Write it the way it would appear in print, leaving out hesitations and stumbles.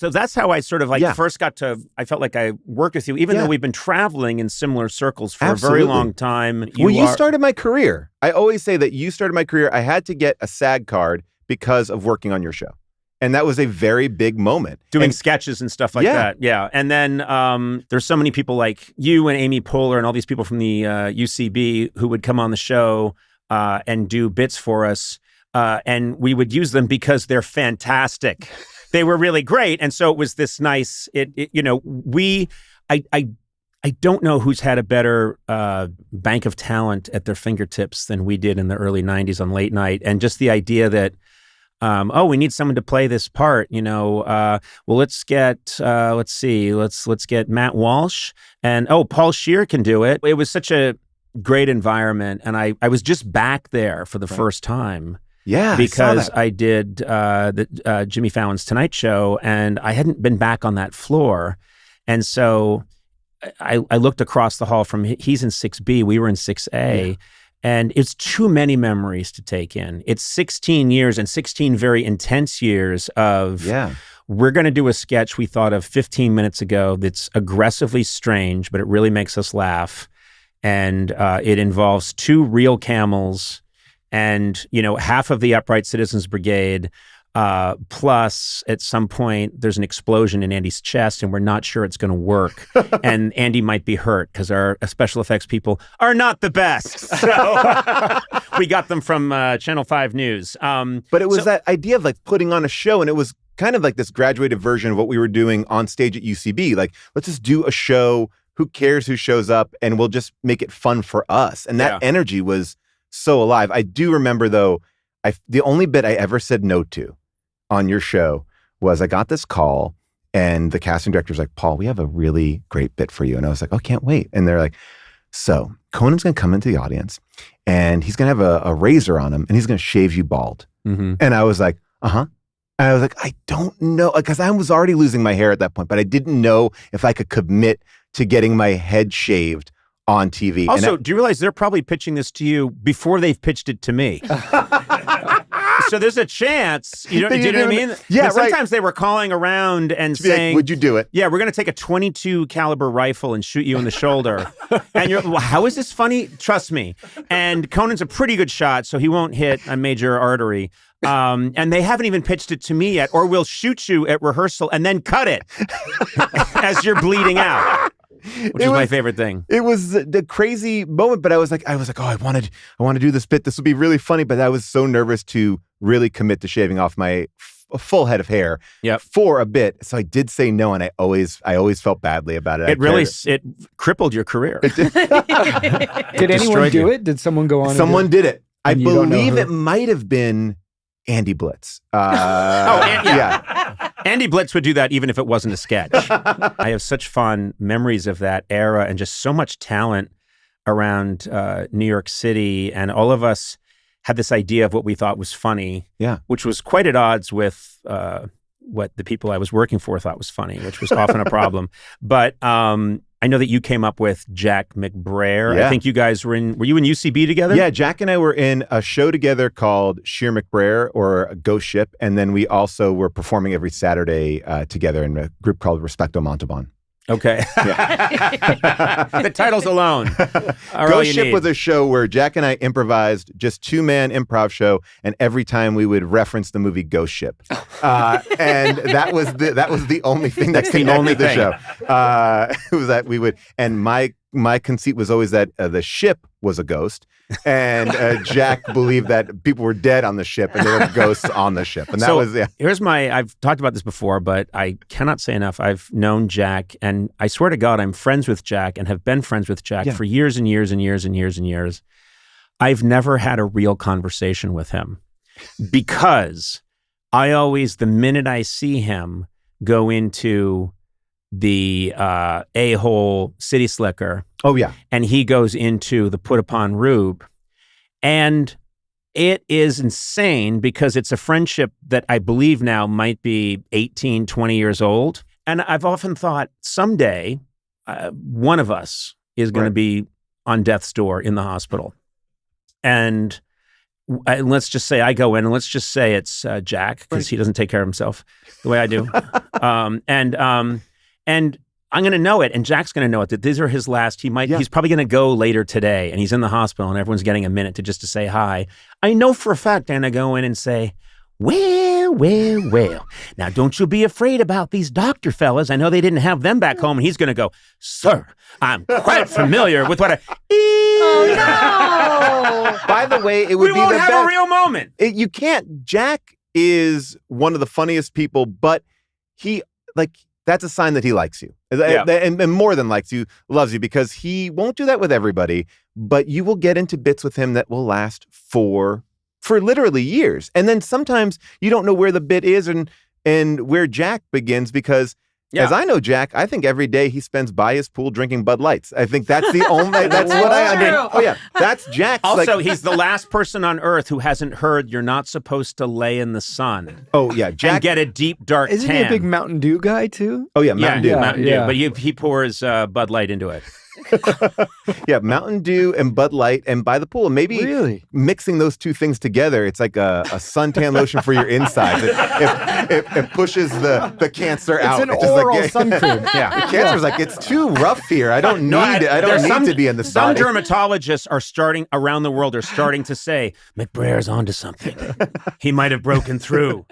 So that's how I sort of first got to, I felt like I worked with you, even though we've been traveling in similar circles for a very long time. You started my career. I always say that you started my career. I had to get a SAG card because of working on your show. And that was a very big moment. Doing sketches and stuff like that. Yeah. And then there's so many people like you and Amy Poehler and all these people from the UCB who would come on the show and do bits for us. And we would use them because they're fantastic. They were really great. And so it was this nice, I don't know who's had a better bank of talent at their fingertips than we did in the early 90s on Late Night. And just the idea that, we need someone to play this part, well, let's get, let's get Matt Walsh and, Paul Scheer can do it. It was such a great environment. And I was just back there for the first time. Yeah, because I did the Jimmy Fallon's Tonight Show, and I hadn't been back on that floor. And so I looked across the hall from, he's in 6B, we were in 6A. Yeah. And it's too many memories to take in. It's 16 years and 16 very intense years of, we're going to do a sketch we thought of 15 minutes ago that's aggressively strange, but it really makes us laugh. And it involves 2 real camels and, half of the Upright Citizens Brigade, plus at some point there's an explosion in Andy's chest and we're not sure it's going to work. And Andy might be hurt because our special effects people are not the best. So we got them from Channel 5 News. But it was that idea of putting on a show, and it was kind of like this graduated version of what we were doing on stage at UCB. Let's just do a show. Who cares who shows up? And we'll just make it fun for us. And that energy was so alive. I do remember, though, the only bit I ever said no to on your show was I got this call and the casting director was like, Paul, we have a really great bit for you. And I was like, oh, can't wait. And they're like, so Conan's going to come into the audience and he's going to have a razor on him and he's going to shave you bald. Mm-hmm. And I was like, uh-huh. And I was like, I don't know, because I was already losing my hair at that point, but I didn't know if I could commit to getting my head shaved on TV. Also, do you realize they're probably pitching this to you before they've pitched it to me? So there's a chance, you know what I mean? Yeah, right. Sometimes they were calling around and saying, would you do it? Yeah, we're going to take a .22 caliber rifle and shoot you in the shoulder. And you're, well, how is this funny? Trust me. And Conan's a pretty good shot, so he won't hit a major artery. And they haven't even pitched it to me yet, or we'll shoot you at rehearsal and then cut it as you're bleeding out. Which is my favorite thing. It was the crazy moment, but I was like, oh, I want to do this bit. This will be really funny. But I was so nervous to really commit to shaving off my full head of hair for a bit. So I did say no, and I always felt badly about it. It crippled your career. Did anyone do it? Did someone go on? Someone did it. I believe it might have been Andy Blitz. Andy Blitz would do that even if it wasn't a sketch. I have such fond memories of that era and just so much talent around New York City. And all of us had this idea of what we thought was funny, which was quite at odds with what the people I was working for thought was funny, which was often a problem. But I know that you came up with Jack McBrayer. Yeah. I think you guys were you in UCB together? Yeah, Jack and I were in a show together called Scheer McBrayer, or Ghost Ship. And then we also were performing every Saturday together in a group called Respecto Montalban. Okay. The titles alone are Ghost Ship was a show where Jack and I improvised, just 2-man improv show, and every time we would reference the movie Ghost Ship. And that was the only thing that connected the show. It was that we would, and my conceit was always that the ship was a ghost, and Jack believed that people were dead on the ship and there were ghosts on the ship. And that was, I've talked about this before, but I cannot say enough. I've known Jack, and I swear to God, I'm friends with Jack and have been friends with Jack for years and years and years and years and years. I've never had a real conversation with him because I always, the minute I see him, go into the a-hole city slicker. Oh, yeah. And he goes into the put upon Rube. And it is insane because it's a friendship that I believe now might be 18, 20 years old. And I've often thought someday one of us is going to be on death's door in the hospital. And let's just say I go in, and let's just say it's Jack, because he doesn't take care of himself the way I do. And I'm going to know it, and Jack's going to know it, that these are his last. He's probably going to go later today, and he's in the hospital, and everyone's getting a minute to say hi. I know for a fact I'm going to go in and say, well. Now, don't you be afraid about these doctor fellas. I know they didn't have them back home. And he's going to go, sir, I'm quite familiar with what I... Oh, no! By the way, it would be the best. We won't have a real moment. You can't. Jack is one of the funniest people, but that's a sign that he likes you. Yeah. And more than likes you, loves you, because he won't do that with everybody, but you will get into bits with him that will last for literally years. And then sometimes you don't know where the bit is and where Jack begins, because as I know Jack, I think every day he spends by his pool drinking Bud Lights. I think that's the only, that's what I understand. Oh yeah, that's Jack's. Also, he's the last person on earth who hasn't heard you're not supposed to lay in the sun. Oh yeah, Jack. And get a deep, dark tan. Isn't he a big Mountain Dew guy too? Oh yeah, Mountain Dew. Mountain Dew. But he pours Bud Light into it. Yeah, Mountain Dew and Bud Light, and by the pool, and maybe mixing those two things together, it's like a suntan lotion for your insides. It pushes the cancer out. It's an oral sun cream. Yeah, the cancer's like, it's too rough here. I don't need it. I don't need to be in the sun. Some dermatologists are starting around the world to say, McBrayer's onto something. He might have broken through.